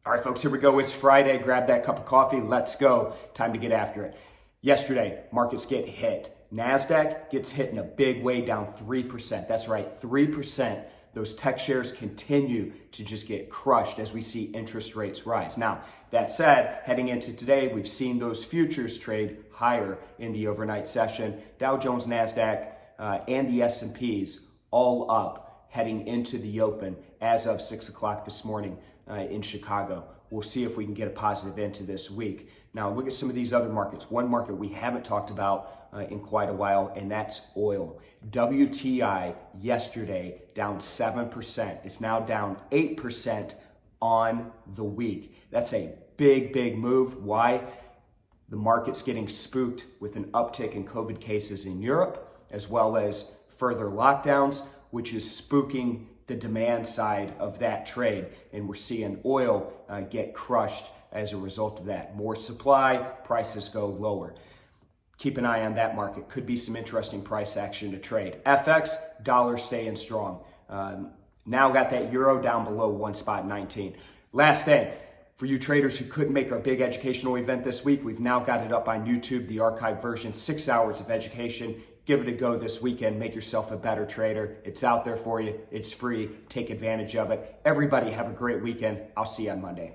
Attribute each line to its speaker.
Speaker 1: All right, folks, here we go. It's Friday. Grab that cup of coffee. Let's go. Time to get after it. Yesterday, markets get hit. Nasdaq gets hit in a big way, down 3%. That's right, 3%. Those tech shares continue to just get crushed as we see interest rates rise. Now, that said, heading into today, we've seen those futures trade higher in the overnight session. Dow Jones, Nasdaq, and the S&Ps all up heading into the open as of 6 o'clock this morning in Chicago. We'll see if we can get a positive end to this week. Now, look at some of these other markets. One market we haven't talked about in quite a while, and that's oil. WTI yesterday down 7%. It's now down 8% on the week. That's a big move. Why? The market's getting spooked with an uptick in COVID cases in Europe, as well as further lockdowns, which is spooking the demand side of that trade. And we're seeing oil get crushed as a result of that. More supply, prices go lower. Keep an eye on that market. Could be some interesting price action to trade. FX, dollar staying strong. Now got that euro down below 1.19. Last thing, for you traders who couldn't make our big educational event this week, we've now got it up on YouTube, the archived version, 6 hours of education. Give it a go this weekend. Make yourself a better trader. It's out there for you. It's free. Take advantage of it. Everybody have a great weekend. I'll see you on Monday.